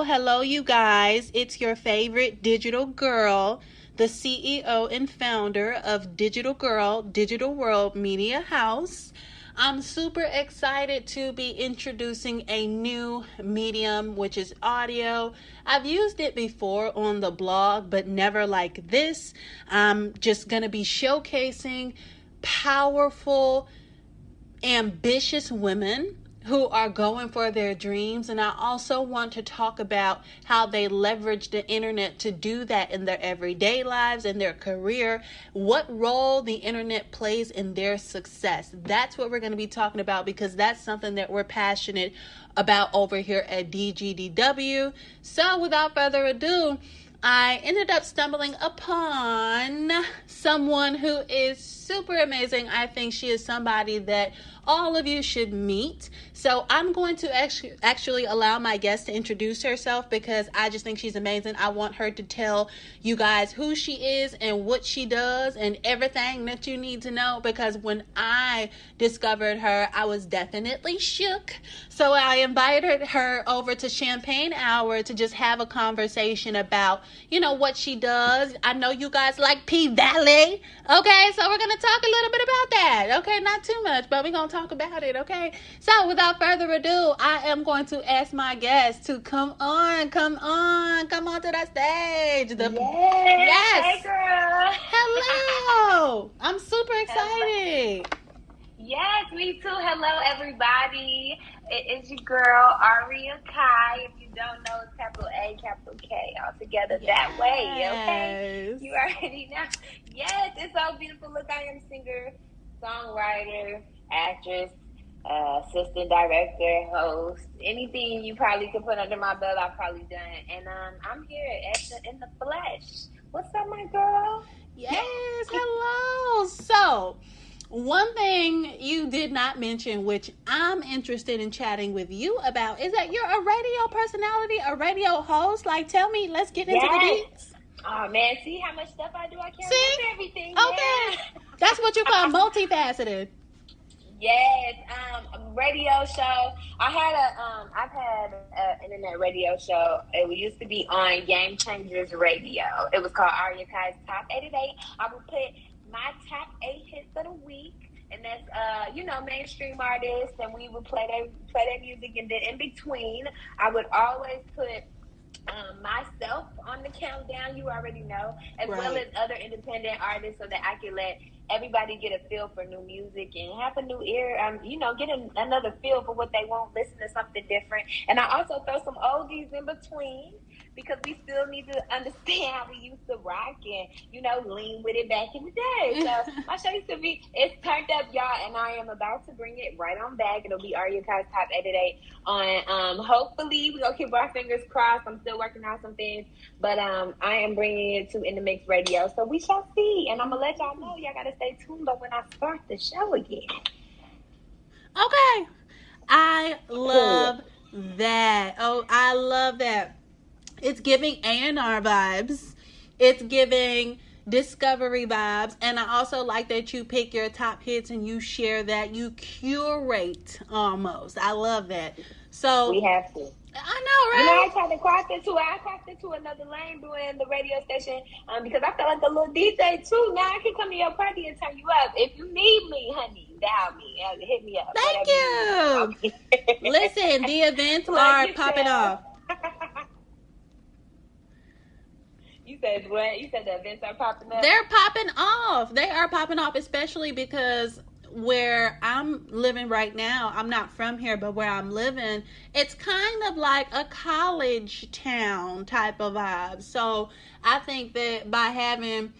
Hello, you guys. It's your favorite digital girl, the CEO and founder of Digital Girl, Digital World Media House. I'm super excited to be introducing a new medium, which is audio. I've used it before on the blog, but never like this. I'm just going to be showcasing powerful, ambitious women who are going for their dreams, and I also want to talk about how they leverage the internet to do that in their everyday lives and their career, what role the internet plays in their success. That's what we're going to be talking about, because that's something that we're passionate about over here at DGDW. So without further ado, I ended up stumbling upon someone who is super amazing. I think she is somebody that all of you should meet. So I'm going to actually allow my guest to introduce herself, because I just think she's amazing. I want her to tell you guys who she is and what she does and everything that you need to know, because when I discovered her, I was definitely shook. So I invited her over to Champagne Hour to just have a conversation about, what she does. I know you guys like P-Valley. Okay, so we're going to talk a little bit about that. Okay, not too much, but we're going to talk about it. Okay, so without further ado, I am going to ask my guest to come on to the stage. Yes. Hey, girl. Hello. I'm super excited. Yes, me too. Hello, everybody. It is your girl, Aria Kai. If you don't know, it's capital A, capital K, all together that way, okay? You already know. Yes, it's so beautiful. Look, I am singer, songwriter, actress, assistant director, host. Anything you probably could put under my belt, I've probably done. And I'm here in the flesh. What's up, my girl? Yes, hello. So, one thing you did not mention, which I'm interested in chatting with you about, is that you're a radio personality, a radio host. Like, tell me, let's get into the deets. Oh, man, see how much stuff I do? I can't remember everything. Okay. Yeah. That's what you call multifaceted. Yes, radio show. I've had an internet radio show. It used to be on Game Changers Radio. It was called Aria Kai's Top 88. I would put my top 8 hits of the week, and that's mainstream artists, and we would play their music, and then in between I would always put myself on the countdown, you already know, as well as other independent artists, so that I can let everybody get a feel for new music and have a new ear, get another feel for what they want, listen to something different. And I also throw some oldies in between, because we still need to understand how we used to rock and, lean with it back in the day. So my show used to be, it's turned up, y'all, and I am about to bring it right on back. It'll be Aria Kai's Top 88 on, hopefully, we're going to keep our fingers crossed. I'm still working on some things, but I am bringing it to In the Mix Radio. So we shall see, and I'm going to let y'all know. Y'all got to stay tuned, but when I start the show again. Okay. I love that. Oh, I love that. It's giving A&R vibes. It's giving discovery vibes. And I also like that you pick your top hits and you share that. You curate almost. I love that. So we have to. I know, right? I tried to cross into another lane doing the radio station because I felt like a little DJ too. Now I can come to your party and turn you up. If you need me, honey, dial me. Hit me up. Thank you. Listen, the events are popping off. You said what? You said the events are popping up? They're popping off. They are popping off, especially because where I'm living right now, I'm not from here, but where I'm living, it's kind of like a college town type of vibe. So I think that by having,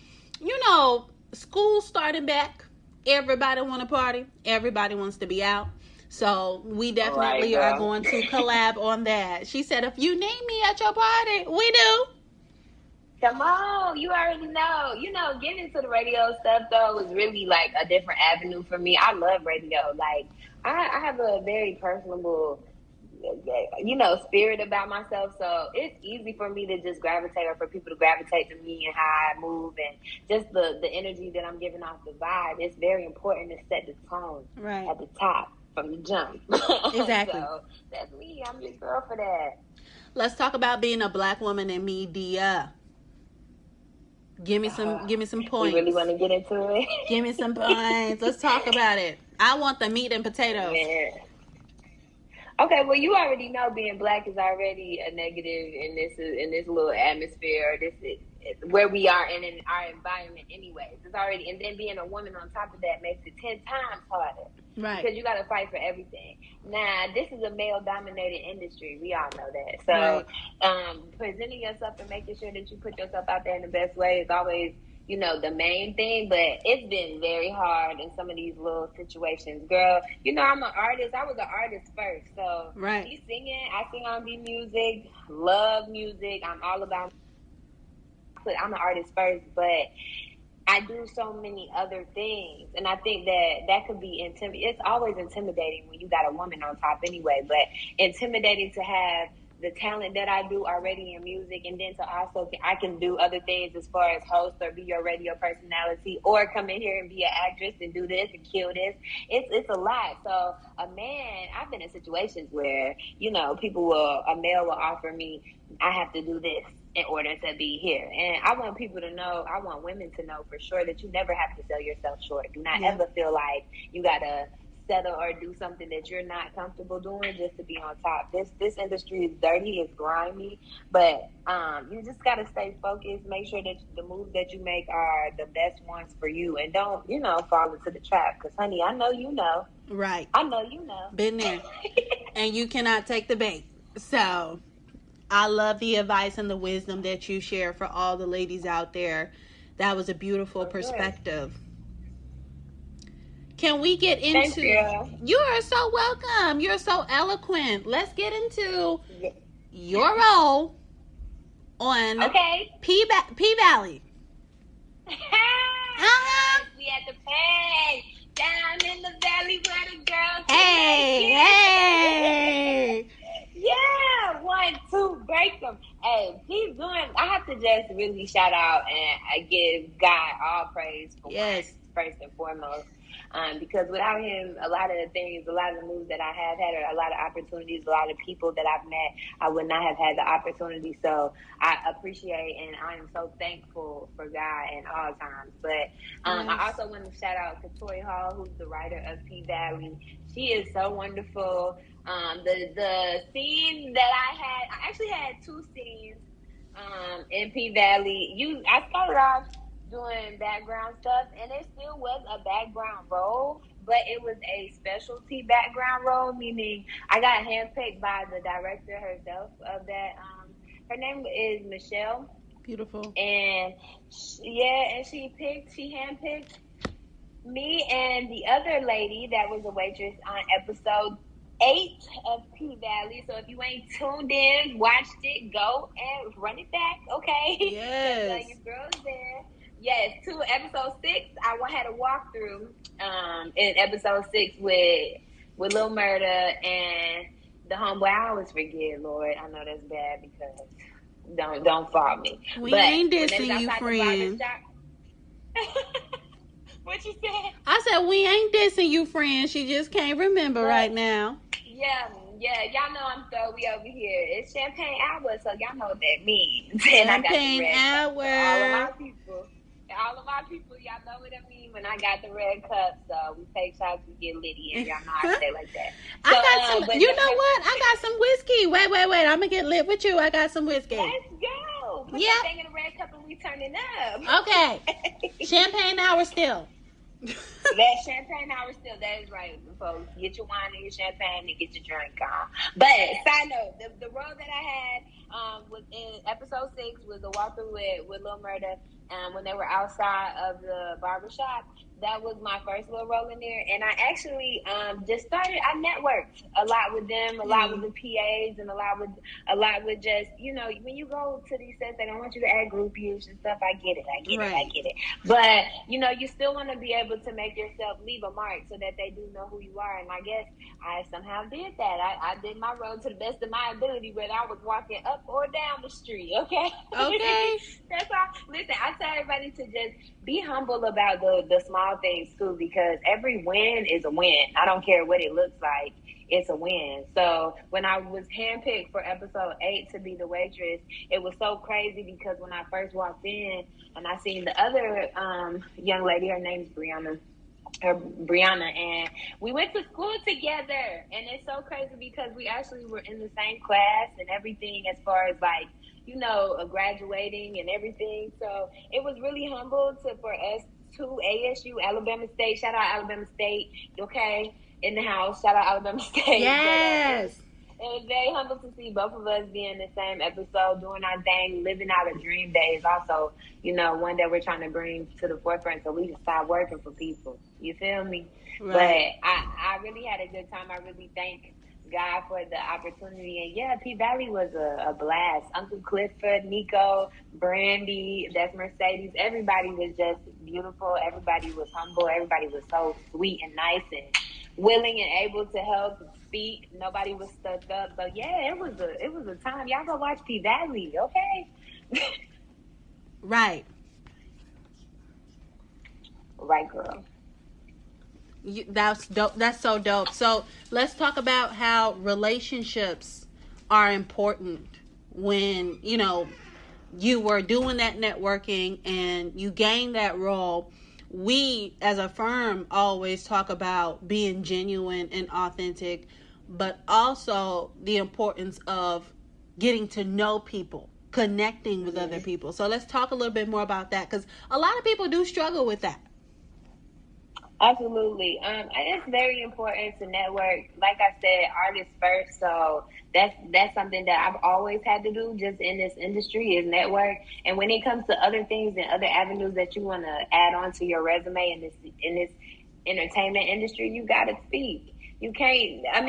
school starting back, everybody want to party. Everybody wants to be out. So we definitely are going to collab on that. She said, if you need me at your party, we do. Come on, you already know. Getting into the radio stuff, though, was really, like, a different avenue for me. I love radio. Like, I have a very personable, spirit about myself, so it's easy for me to just gravitate, or for people to gravitate to me and how I move, and just the energy that I'm giving off, the vibe. It's very important to set the tone at the top from the jump. Exactly. So that's me. I'm your girl for that. Let's talk about being a black woman in media. Give me some We really points. want to get into it. Give me some points. Let's talk about it. I want the meat and potatoes. Man. Okay, well, you already know being black is already a negative in this little atmosphere. Where we are in our environment, anyways. It's already, and then being a woman on top of that makes it 10 times harder. Right. Because you got to fight for everything. Now, this is a male-dominated industry. We all know that. So, right. Presenting yourself and making sure that you put yourself out there in the best way is always, the main thing, but it's been very hard in some of these little situations. Girl, I'm an artist. I was an artist first. So, right. Me singing, I sing R&B music, love music. I'm all about, I'm an artist first, but I do so many other things. And I think that could be intimidating. It's always intimidating when you got a woman on top anyway, but intimidating to have the talent that I do already in music, and then to also, I can do other things as far as host or be your radio personality, or come in here and be an actress and do this and kill this. It's a lot. So a man, I've been in situations where, a male will offer me, I have to do this in order to be here. And I want people to know, I want women to know for sure that you never have to sell yourself short. Do not ever feel like you got to settle or do something that you're not comfortable doing just to be on top. This industry is dirty, it's grimy, but you just got to stay focused, make sure that the moves that you make are the best ones for you, and don't, fall into the trap, because honey, I know you know. Right. I know you know. Been there. And you cannot take the bait. So I love the advice and the wisdom that you share for all the ladies out there. That was a beautiful perspective. Can we get into... Thank you. You are so welcome. You're so eloquent. Let's get into your role on P Valley. We at the pay. Down in the valley where the girls... Hey. Yeah, 1, 2, break them. Hey, he's doing... I have to just really shout out and I give God all praise for one, first and foremost. Because without him, a lot of the things, a lot of the moves that I have had, or a lot of opportunities, a lot of people that I've met, I would not have had the opportunity. So I appreciate and I am so thankful for God in all times. But I also want to shout out to Toy Hall, who's the writer of P Valley. She is so wonderful. The scene that I actually had 2 scenes in P Valley. I started off doing background stuff, and it still was a background role, but it was a specialty background role, meaning I got handpicked by the director herself of that. Her name is Michelle. Beautiful. And she handpicked me and the other lady that was a waitress on episode 8 of P Valley. So if you ain't tuned in, watched it, go and run it back, okay? Yes. Your girl's there. Yes, episode 6, I had a walkthrough in episode 6 with Lil Murda and the homeboy. I always forget, Lord. I know that's bad because don't fault me. We ain't dissing you, friend. What you said? I said we ain't dissing you, friend. She just can't remember right now. Yeah, y'all know I'm Zoe over here. It's champagne hour, so y'all know what that means. Champagne hour. All of my people, y'all know what I mean when I got the red cup. So we take shots, we get litty, and y'all know I say like that. So, I got some. You know what? I got some whiskey. Wait. I'm gonna get lit with you. I got some whiskey. Let's go. Put that thing in the red cup and we turn it up. Okay. Champagne hour still. That champagne hour still. That is right, folks. Get your wine and your champagne and get your drink on. But side note, the role that I had was in episode 6 was a walkthrough with Lil Murda. When they were outside of the barbershop, that was my first little role in there. And I actually just started. I networked a lot with them, a lot with the PAs, and a lot with just, when you go to these sets, they don't want you to add group use and stuff. I get it. But you still want to be able to make yourself leave a mark so that they do know who you are. And I guess I somehow did that. I did my role to the best of my ability, whether I was walking up or down the street. Okay. That's all. Listen, I tell everybody to just be humble about the small things too, because every win is a win. I don't care what it looks like. it's a win. So when I was handpicked for episode 8 to be the waitress, it was so crazy because when I first walked in and I seen the other young lady, her name's Brianna, and we went to school together. And it's so crazy because we actually were in the same class and everything as far as like, graduating and everything. So it was really humble for us to ASU, Alabama State. Shout out Alabama State, okay, in the house. Shout out Alabama State. Yes. But, it was very humble to see both of us be in the same episode, doing our thing, living out a dream that is also, one that we're trying to bring to the forefront so we can start working for people. You feel me? Right. But I really had a good time. I really thank God for the opportunity. And yeah, P Valley was a blast. Uncle Clifford, Nico, Brandy, that's Mercedes. Everybody was just beautiful. Everybody was humble. Everybody was so sweet and nice and willing and able to help and speak. Nobody was stuck up. So yeah, it was a time. Y'all go watch P Valley, okay? Right. Right, girl. That's dope. That's so dope. So let's talk about how relationships are important when you were doing that networking and you gained that role. We as a firm always talk about being genuine and authentic, but also the importance of getting to know people, connecting with other people. So let's talk a little bit more about that, because a lot of people do struggle with that. Absolutely. It's very important to network. Like I said, artists first. So that's something that I've always had to do just in this industry is network. And when it comes to other things and other avenues that you want to add on to your resume in this entertainment industry, you got to speak. You can't, as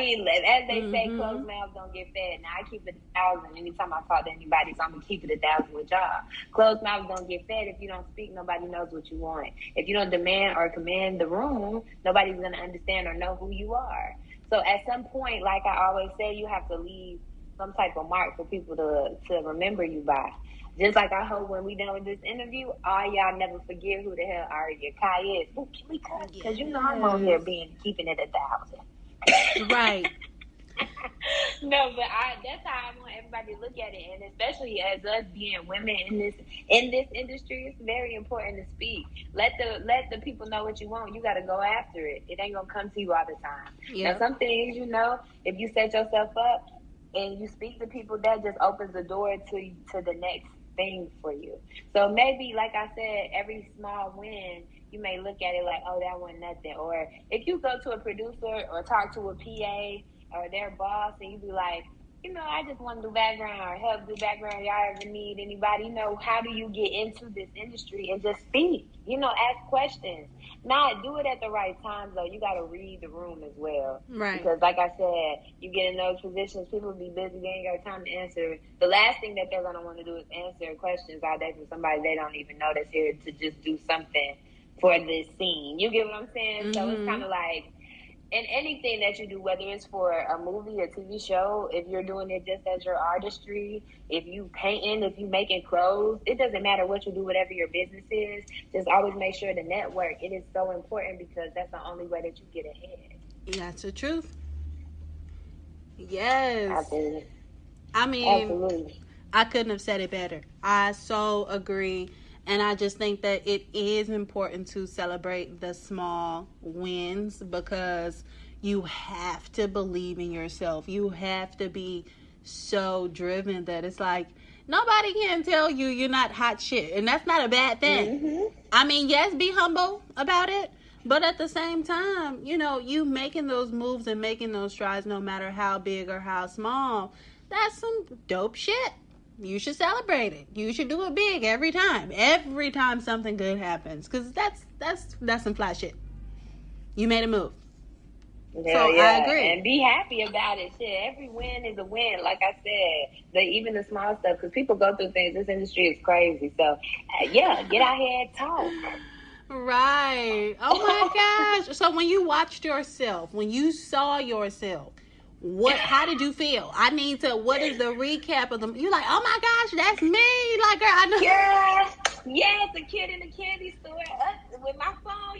they say, closed mouths don't get fed. Now, I keep it 1,000 anytime I talk to anybody, so I'm going to keep it 1,000 with y'all. Closed mouths don't get fed. If you don't speak, nobody knows what you want. If you don't demand or command the room, nobody's going to understand or know who you are. So at some point, like I always say, you have to leave some type of mark for people to remember you by. Just like I hope when we done with this interview, all y'all never forget who the hell Aria Kai is. Ooh, can we cut? Because I'm on here keeping it 1,000. Right. No, but that's how I want everybody to look at it, and especially as us being women in this industry, it's very important to speak. Let the people know what you want. You got to go after it. It ain't gonna come to you all the time. Yep. Now, some things, if you set yourself up and you speak to people, that just opens the door to the next thing for you. So maybe, like I said, every small win, you may look at it like, oh, that wasn't nothing. Or if you go to a producer or talk to a PA or their boss and you be like, I just want to do background or help do background. Y'all ever need anybody? How do you get into this industry and just speak? Ask questions. Not do it at the right time, though. You got to read the room as well. Right. Because like I said, you get in those positions, people be busy. They ain't got time to answer. The last thing that they're going to want to do is answer questions all day from somebody they don't even know that's here to just do something for this scene. You get what I'm saying? Mm-hmm. So it's kind of like, in anything that you do, whether it's for a movie or TV show, if you're doing it just as your artistry, if you painting, if you making clothes, it doesn't matter what you do, whatever your business is, just always make sure to network. It is so important because that's the only way that you get ahead. That's the truth. Yes. Absolutely. Absolutely. I couldn't have said it better. I so agree. And I just think that it is important to celebrate the small wins because you have to believe in yourself. You have to be so driven that it's like, nobody can tell you you're not hot shit. And that's not a bad thing. Mm-hmm. Yes, be humble about it. But at the same time, you making those moves and making those strides, no matter how big or how small, that's some dope shit. You should celebrate it. You should do it big every time. Every time something good happens. Because that's some fly shit. You made a move. Yeah, so yeah. I agree. And be happy about it. Shit, every win is a win. Like I said, even the small stuff. Because people go through things. This industry is crazy. So, yeah, get out here and talk. Right. Oh, my gosh. So when you watched yourself, when you saw yourself, how did you feel? What is the recap of them? You're like, oh my gosh, that's me. Like, girl, I know. Yes, a kid in the candy store with my phone,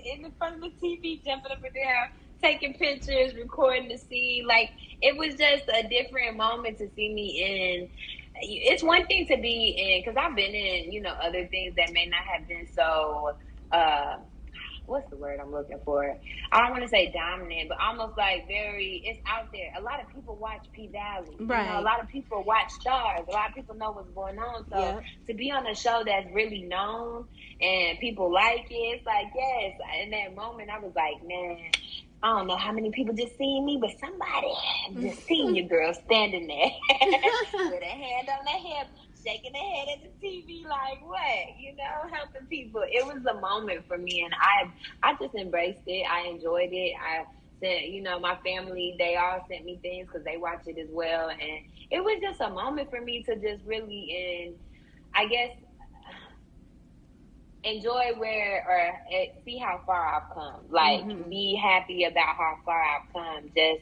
in the front of the TV, jumping up and down, taking pictures, recording the scene. Like, it was just a different moment to see me in. It's one thing to be in, because I've been in, other things that may not have been so, what's the word I'm looking for? I don't want to say dominant, but almost like it's out there. A lot of people watch P Valley. Right. A lot of people watch Stars. A lot of people know what's going on. So to be on a show that's really known and people like it, it's like, yes. In that moment, I was like, man, I don't know how many people just seen me, but somebody just seen your girl standing there with a hand on their hip, shaking their head at the TV like, what? Helping people. It was a moment for me, and I just embraced it. I enjoyed it. I said, my family, they all sent me things because they watch it as well, and it was just a moment for me to just really, I guess, enjoy see how far I've come. Like, be happy about how far I've come just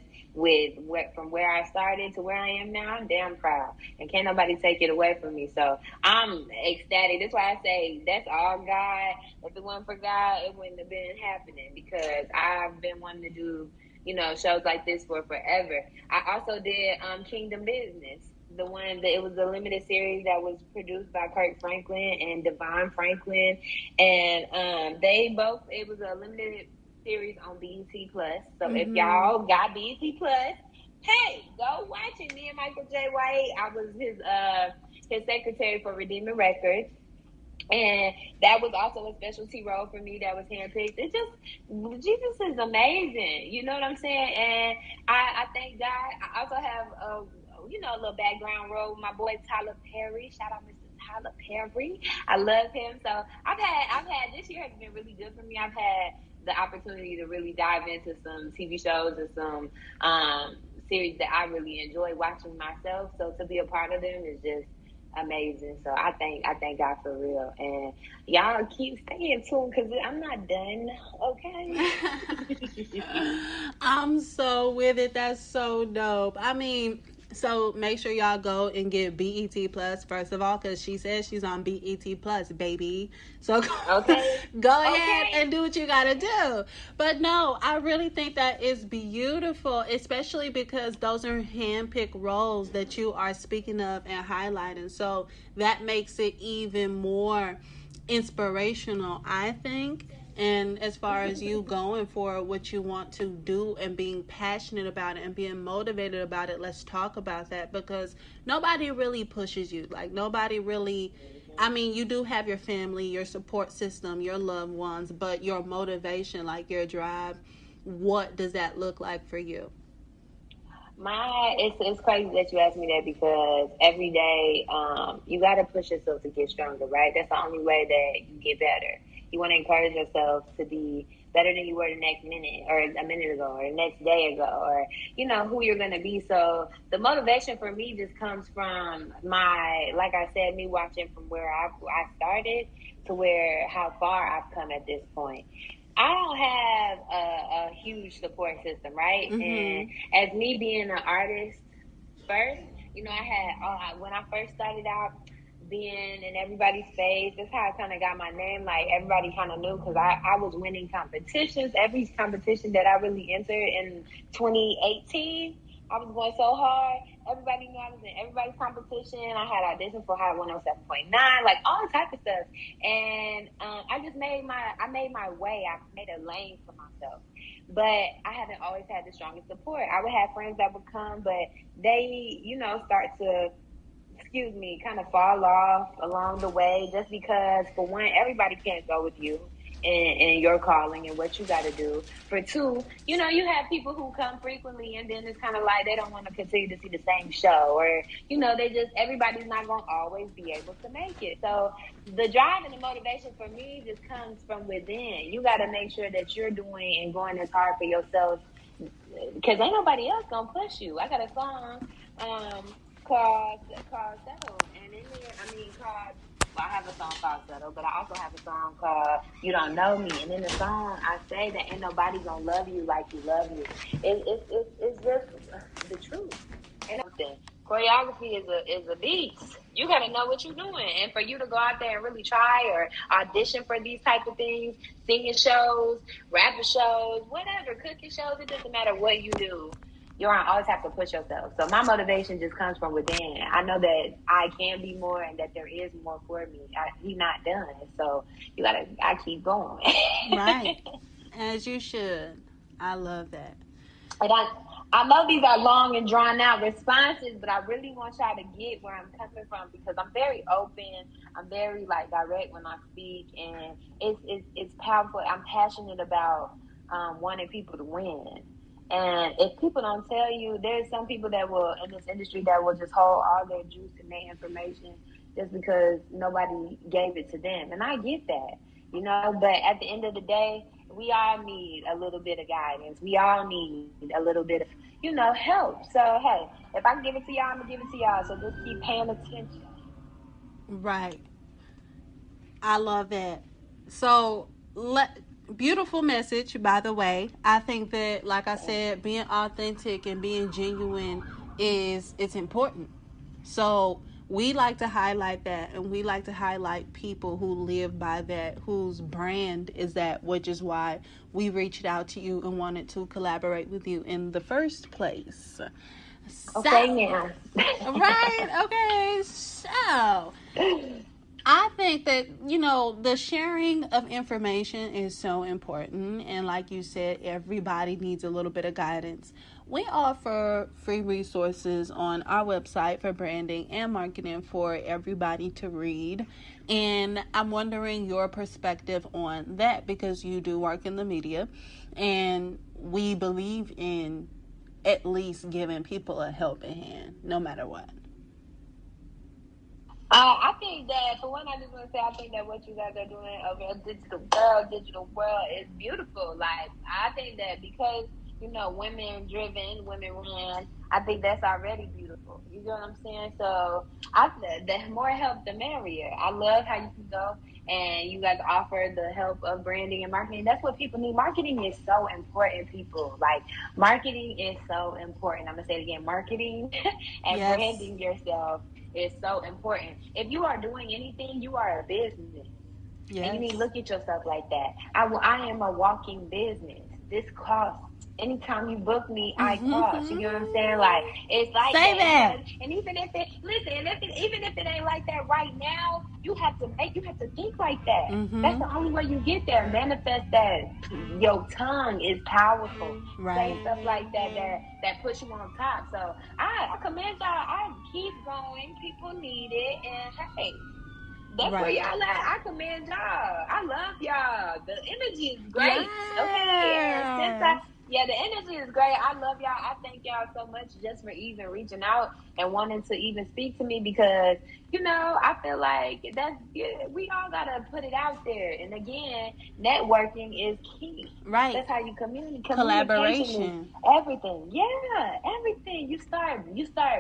from where I started to where I am now. I'm damn proud. And can't nobody take it away from me. So I'm ecstatic. That's why I say that's all God. If it wasn't for God, it wouldn't have been happening, because I've been wanting to do, shows like this for forever. I also did Kingdom Business. The one that it was a limited series that was produced by Kirk Franklin and Devon Franklin, and it was a limited series on BET Plus. So if y'all got BET Plus, hey, go watch it. Me and Michael J. White, I was his secretary for Redeeming Records. And that was also a specialty role for me that was handpicked. Jesus is amazing. You know what I'm saying? And I thank God. I also have a little background role with my boy Tyler Perry. Shout out Mr. Tyler Perry. I love him. So I've had this year has been really good for me. I've had the opportunity to really dive into some TV shows and some series that I really enjoy watching myself. So to be a part of them is just amazing. So I thank God for real, and y'all keep staying tuned because I'm not done. Okay. I'm so with it. That's so dope. I mean, so make sure y'all go and get BET Plus first of all, because she says she's on BET Plus, baby. So go ahead and do what you gotta do. But no, I really think that is beautiful, especially because those are handpicked roles that you are speaking of and highlighting. So that makes it even more inspirational, I think. And as far as you going for what you want to do and being passionate about it and being motivated about it, let's talk about that, because nobody really pushes you. Like, nobody really, I mean, you do have your family, your support system, your loved ones, but your motivation, like your drive, what does that look like for you? It's crazy that you asked me that, because every day you got to push yourself to get stronger, right? That's the only way that you get better. You want to encourage yourself to be better than you were the next minute or a minute ago or the next day ago, or, who you're going to be. So the motivation for me just comes from like I said, me watching from where I started to how far I've come at this point. I don't have a huge support system, right? And as me being an artist first, when I first started out, being in everybody's face. That's how I kind of got my name. Like, everybody kind of knew, because I was winning competitions. Every competition that I really entered in 2018, I was going so hard. Everybody knew I was in everybody's competition. I had auditioned for Hot 107.9, like all type of stuff. And I made my way. I made a lane for myself. But I haven't always had the strongest support. I would have friends that would come, but they, start to kind of fall off along the way, just because, for one, everybody can't go with you in your calling and what you got to do. For two, you have people who come frequently, and then it's kind of like they don't want to continue to see the same show, or, everybody's not going to always be able to make it. So the drive and the motivation for me just comes from within. You got to make sure that you're doing and going as hard for yourself, because ain't nobody else going to push you. I got a song, called Settle, and in there, I have a song called Settle, but I also have a song called You Don't Know Me, and in the song I say that ain't nobody gonna love you like you love you. It's just the truth. And choreography is a beast. You got to know what you're doing. And for you to go out there and really try or audition for these type of things, singing shows, rapper shows, whatever, cooking shows, it doesn't matter what you do. You always have to push yourself. So my motivation just comes from within. I know that I can be more and that there is more for me. We're not done. So I keep going. Right. As you should. I love that. And I know these are long and drawn out responses, but I really want y'all to get where I'm coming from because I'm very open. I'm very direct when I speak, and it's powerful. I'm passionate about wanting people to win. And if people don't tell you, there's some people that will in this industry that will just hold all their juice and their information just because nobody gave it to them. And I get that, but at the end of the day, we all need a little bit of guidance. We all need a little bit of, help. So, hey, if I can give it to y'all, I'm going to give it to y'all. So just keep paying attention. Right. I love that. So, beautiful message, by the way. I think that, like I said, being authentic and being genuine it's important. So we like to highlight that, and we like to highlight people who live by that, whose brand is that, which is why we reached out to you and wanted to collaborate with you in the first place. Okay, yeah. Right, okay. So I think that, the sharing of information is so important. And like you said, everybody needs a little bit of guidance. We offer free resources on our website for branding and marketing for everybody to read. And I'm wondering your perspective on that because you do work in the media. And we believe in at least giving people a helping hand, no matter what. I think that, for one, I just want to say, I think that what you guys are doing over at Digital World is beautiful. I think that because, women driven, women run, I think that's already beautiful. You know what I'm saying? So, the more help, the merrier. I love how you can go and you guys offer the help of branding and marketing. That's what people need. Marketing is so important, people. Marketing is so important. I'm going to say it again. Marketing and Yes. branding yourself is so important. If you are doing anything, you are a business. Yes. And you need to look at yourself like that. I am a walking business. This costs. Anytime you book me, I cost. You know what I'm saying? It's like say that. And even if it ain't like that right now, you have to think like that. Mm-hmm. That's the only way you get there. Manifest that. Your tongue is powerful. Right. Say stuff like that puts you on top. So I commend y'all. I keep going. People need it, and hey. That's right. Where y'all at. I commend y'all. I love y'all. The energy is great. Yeah. Okay. The energy is great. I love y'all. I thank y'all so much just for even reaching out and wanting to even speak to me because, I feel like we all got to put it out there. And again, networking is key. Right. That's how you communicate. Collaboration. Everything. Yeah, everything. You start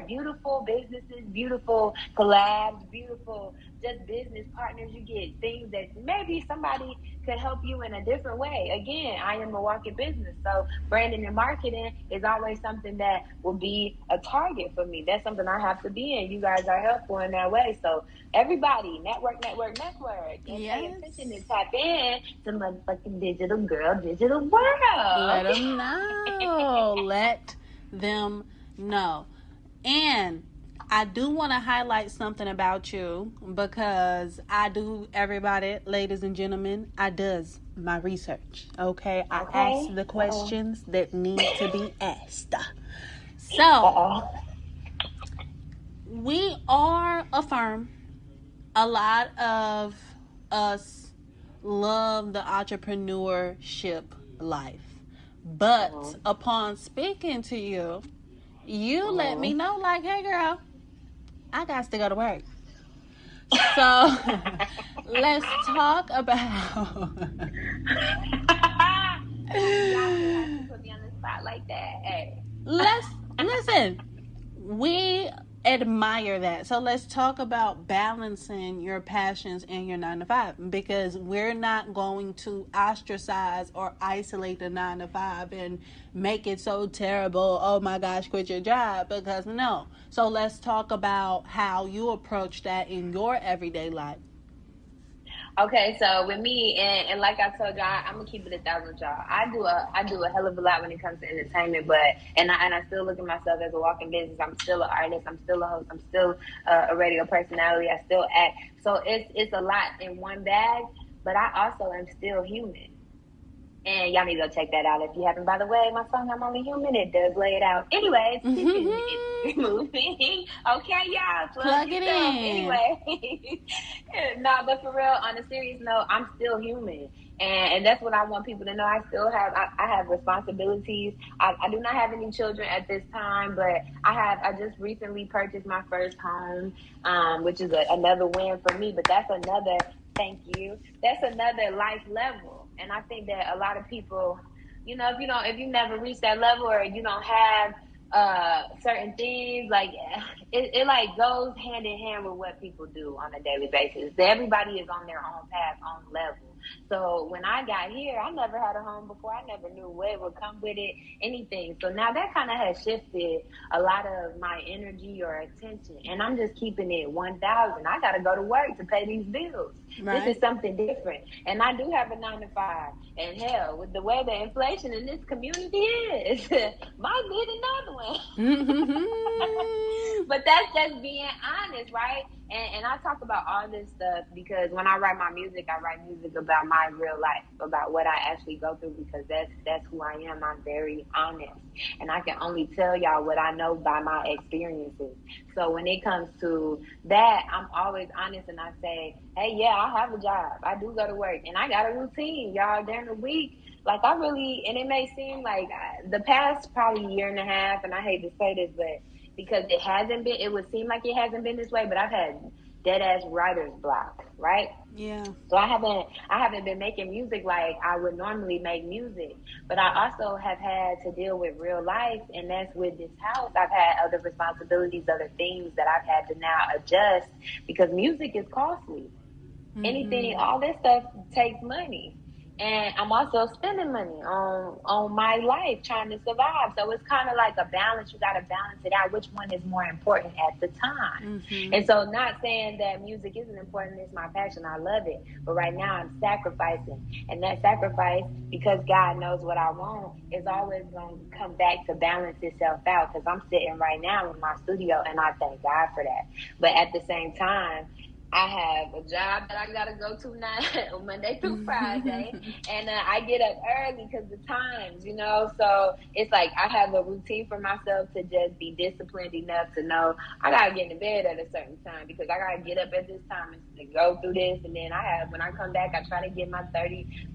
beautiful businesses, beautiful collabs, beautiful just business partners. You get things that maybe somebody could help you in a different way. Again, I am a walking business, so branding and marketing is always something that will be a target for me. That's something I have to be in. You guys are helpful in that way. So everybody, network. And pay attention and tap in to motherfucking Digital World. Let them know. Let them know. And I do want to highlight something about you because I do, everybody, ladies and gentlemen, I does my research, okay? I ask the questions that need to be asked. So, we are a firm. A lot of us love the entrepreneurship life. But upon speaking to you, you let me know, hey, girl, I got to go to work. So let's talk about. Put me on the spot like that. Hey. Listen. We admire that. So let's talk about balancing your passions and your 9 to 5, because we're not going to ostracize or isolate the 9 to 5 and make it so terrible. Oh my gosh, quit your job, because no. So let's talk about how you approach that in your everyday life. Okay, so with me, and like I told y'all, I'm gonna keep it 1,000, y'all. I do a hell of a lot when it comes to entertainment, but and I still look at myself as a walking business. I'm still an artist. I'm still a host. I'm still a radio personality. I still act. So it's a lot in one bag. But I also am still human. And y'all need to go check that out if you haven't. By the way, my song "I'm Only Human" it does lay it out. Anyways, it's moving. Okay, y'all, Plug it yourself. in. Anyway, no, but for real, on a serious note, I'm still human, and that's what I want people to know. I have responsibilities. I do not have any children at this time, but I just recently purchased my first home, which is another win for me. But that's another. Thank you. That's another life level. And I think that a lot of people, if you never reach that level or you don't have certain things, like it like goes hand in hand with what people do on a daily basis. Everybody is on their own path, own level. So when I got here, I never had a home before. I never knew what would come with it, anything. So now that kind of has shifted a lot of my energy or attention. And I'm just keeping it 1,000. I got to go to work to pay these bills. Right. This is something different. And I do have a 9 to 5. And hell, with the way the inflation in this community is, might need another one. But that's just being honest, right? And I talk about all this stuff because when I write my music, I write music about my real life, about what I actually go through, because that's who I am. I'm very honest. And I can only tell y'all what I know by my experiences. So when it comes to that, I'm always honest, and I say, hey, yeah, I have a job. I do go to work, and I got a routine, y'all, during the week. Like, and it may seem like the past probably year and a half, and I hate to say this, but because it would seem like it hasn't been this way, but I've had dead ass writer's block, right? Yeah. So I haven't been making music like I would normally make music, but I also have had to deal with real life, and that's with this house. I've had other responsibilities, other things that I've had to now adjust because music is costly. Anything, all this stuff takes money. And I'm also spending money on my life, trying to survive. So it's kind of like a balance. You got to balance it out. Which one is more important at the time? And so, not saying that music isn't important. It's my passion. I love it. But right now, I'm sacrificing. And that sacrifice, because God knows what I want, is always going to come back to balance itself out. Because I'm sitting right now in my studio, and I thank God for that. But at the same time, I have a job that I gotta go to now Monday through Friday, and I get up early because the times, So it's like I have a routine for myself to just be disciplined enough to know I gotta get in bed at a certain time because I gotta get up at this time and go through this. And then when I come back, I try to get my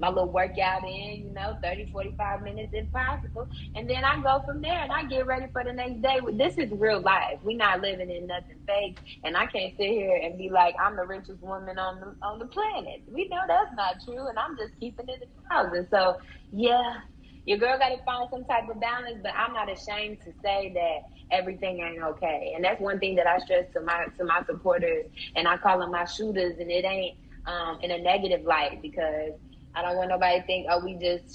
little workout in, 30, 45 minutes if possible, and then I go from there and I get ready for the next day. This is real life. We're not living in nothing fake, and I can't sit here and be like, I'm the richest woman on the planet. We know that's not true, and I'm just keeping it 1,000. So, yeah, your girl got to find some type of balance, but I'm not ashamed to say that everything ain't okay. And that's one thing that I stress to my supporters, and I call them my shooters, and it ain't in a negative light because I don't want nobody to think,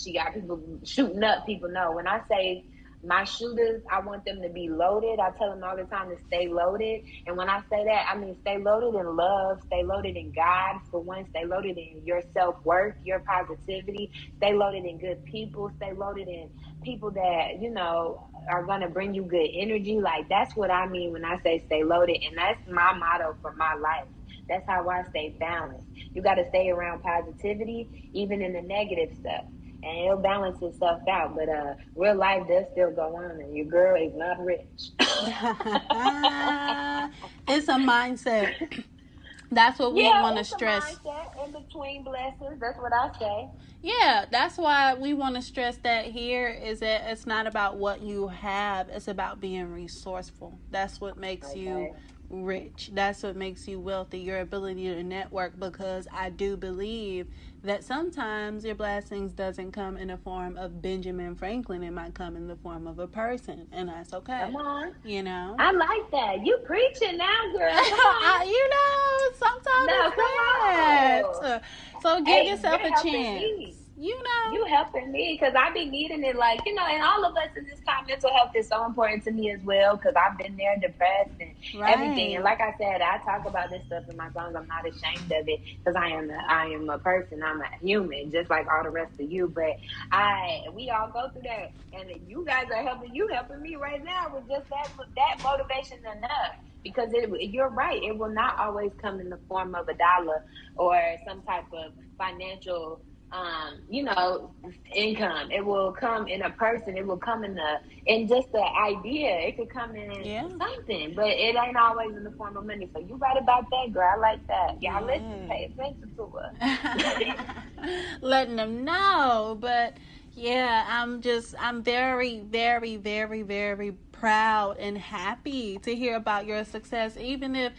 she got people shooting up people. No, when I say my shooters, I want them to be loaded. I tell them all the time to stay loaded. And when I say that, I mean stay loaded in love, stay loaded in God, for one, stay loaded in your self-worth, your positivity, stay loaded in good people, stay loaded in people that, are going to bring you good energy. Like, that's what I mean when I say stay loaded. And that's my motto for my life. That's how I stay balanced. You got to stay around positivity, even in the negative stuff. And it'll balance itself out. But real life does still go on, and your girl is not rich. It's a mindset. That's what we want to stress. It's a mindset in between blessings. That's what I say. Yeah, that's why we want to stress that here is that it's not about what you have. It's about being resourceful. That's what makes you rich. That's what makes you wealthy, your ability to network, because I do believe that sometimes your blessings doesn't come in the form of Benjamin Franklin. It might come in the form of a person, and that's okay. Come on. You know? I like that. You preaching now, girl. Come on. You know, sometimes No, come it's on. that. So give Hey, yourself you're a helping chance. me. You know? You helping me because I be needing it, like, and all of us in this time, mental health is so important to me as well because I've been there, depressed and everything. And Right. like I said, I talk about this stuff in my songs. I'm not ashamed of it because I am a person. I'm a human, just like all the rest of you. But we all go through that, and you guys are helping me right now with just that motivation enough. Because you're right, it will not always come in the form of a dollar or some type of financial income. It will come in a person. It will come in just the idea. It could come in Yeah. something, but it ain't always in the form of money. So you right about that, girl. I like that. Y'all listen, Yeah. pay attention to us. Letting them know. But yeah, I'm very, very, very, very proud and happy to hear about your success. Even if,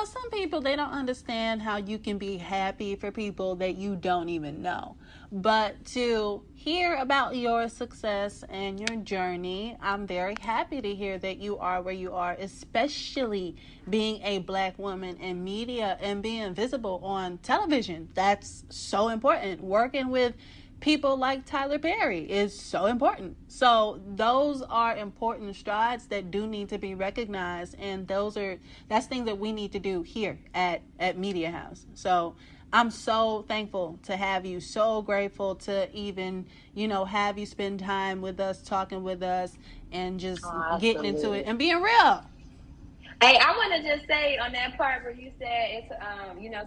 some people, they don't understand how you can be happy for people that you don't even know. But to hear about your success and your journey, I'm very happy to hear that you are where you are, especially being a black woman in media and being visible on television. That's so important. Working with people like Tyler Perry is so important. So those are important strides that do need to be recognized, and that's things that we need to do here at Media House. So I'm so thankful to have you, so grateful to even, have you spend time with us, talking with us, and just getting into it Absolutely. and being real. Hey, I want to just say on that part where you said it's,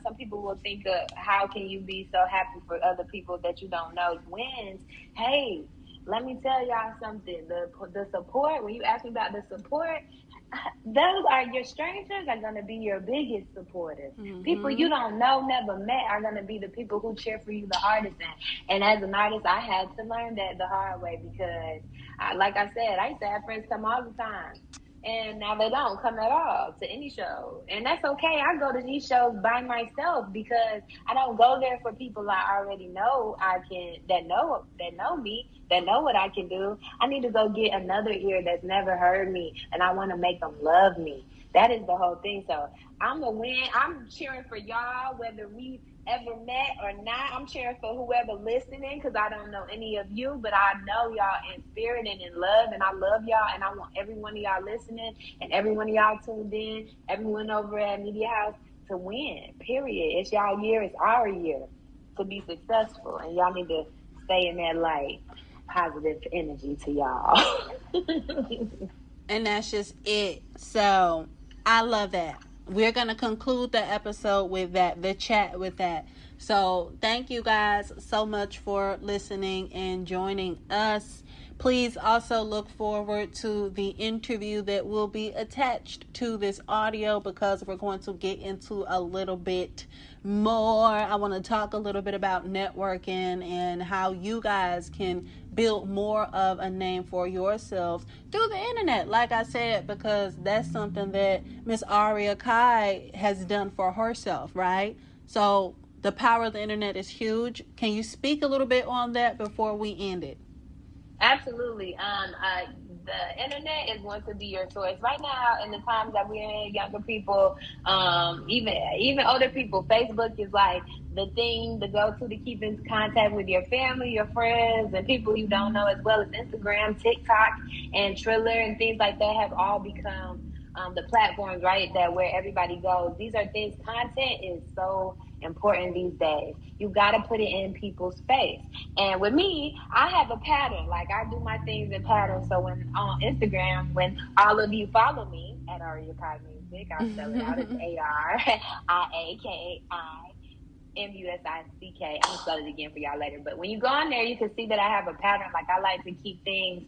some people will think of how can you be so happy for other people that you don't know wins. Hey, let me tell y'all something. The support, when you ask me about the support, those are your strangers are going to be your biggest supporters. People you Mm-hmm. don't know, never met, are going to be the people who cheer for you the hardest. And as an artist, I had to learn that the hard way because, like I said, I used to have friends come all the time. And now they don't come at all to any show. And that's okay. I go to these shows by myself because I don't go there for people I already know that know me, that know what I can do. I need to go get another ear that's never heard me, and I want to make them love me. That is the whole thing. So I'm a win. I'm cheering for y'all, whether we ever met or not. I'm cheering for whoever listening because I don't know any of you, but I know y'all in spirit and in love, and I love y'all, and I want every one of y'all listening and every one of y'all tuned in, everyone over at Media House to win. Period. It's y'all year. It's our year to be successful, and y'all need to stay in that light. Positive energy to y'all. And that's just it. So I love that. We're going to conclude the episode with that, the chat with that. So thank you guys so much for listening and joining us. Please also look forward to the interview that will be attached to this audio because we're going to get into a little bit more. I want to talk a little bit about networking and how you guys can build more of a name for yourselves through the internet, like I said, because that's something that Miss Aria Kai has done for herself, right? So the power of the internet is huge. Can you speak a little bit on that before we end it? Absolutely. The internet is going to be your source right now. In the times that we're in, younger people, even older people, Facebook is like the thing to go to keep in contact with your family, your friends, and people you don't know, as well as Instagram, TikTok, and Triller, and things like that have all become the platforms, right? That where everybody goes. These are things. Content is so important these days. You got to put it in people's face. And with me, I have a pattern. Like I do my things in patterns. So when on Instagram, when all of you follow me at Aria Kai Music, I spell it out as ARIAKAIMUSICK. I'm gonna spell it again for y'all later. But when you go on there, you can see that I have a pattern. Like I like to keep things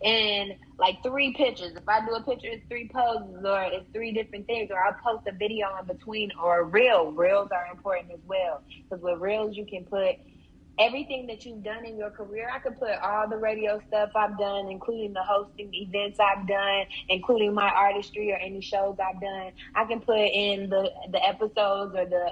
in like 3 pictures. If I do a picture, it's 3 poses, or it's 3 different things, or I'll post a video in between, or a reel. Reels are important as well because with reels you can put everything that you've done in your career. I could put all the radio stuff I've done, including the hosting events I've done, including my artistry or any shows I've done. I can put in the episodes or the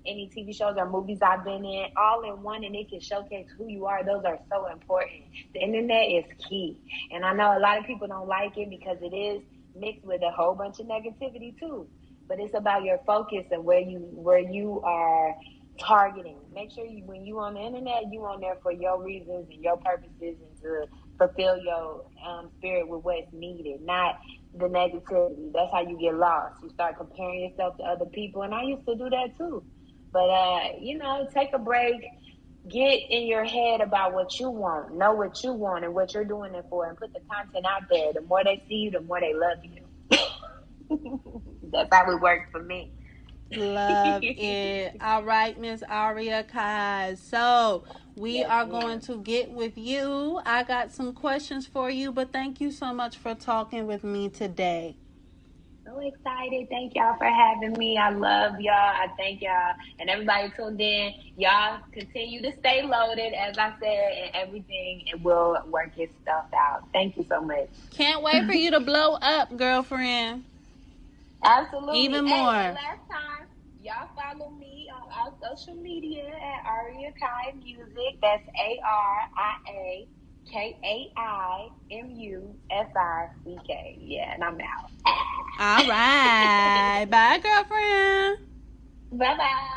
any TV shows or movies I've been in all in one, and it can showcase who you are. Those are so important. The internet is key, and I know a lot of people don't like it because it is mixed with a whole bunch of negativity too. But it's about your focus and where you are targeting. Make sure when you on the internet, you on there for your reasons and your purposes and to fulfill your spirit with what's needed, not the negativity. That's how you get lost. You start comparing yourself to other people, and I used to do that too. But take a break. Get in your head about what you want. Know what you want and what you're doing it for, and put the content out there. The more they see you, the more they love you. That's how it works for me. Love it. All right, Miss Aria Kai. So we Yes, are ma'am. going to get with you. I got some questions for you, but thank you so much for talking with me today. So excited. Thank y'all for having me. I love y'all. I thank y'all. And everybody tuned in. Y'all continue to stay loaded, as I said, and everything, and we'll work your stuff out. Thank you so much. Can't wait for you to blow up, girlfriend. Absolutely. Even Hey, more. and last time, y'all follow me on all social media at Aria Kai Music. That's AriaKaiMusick. Yeah, and I'm out. All right. Bye, girlfriend. Bye-bye.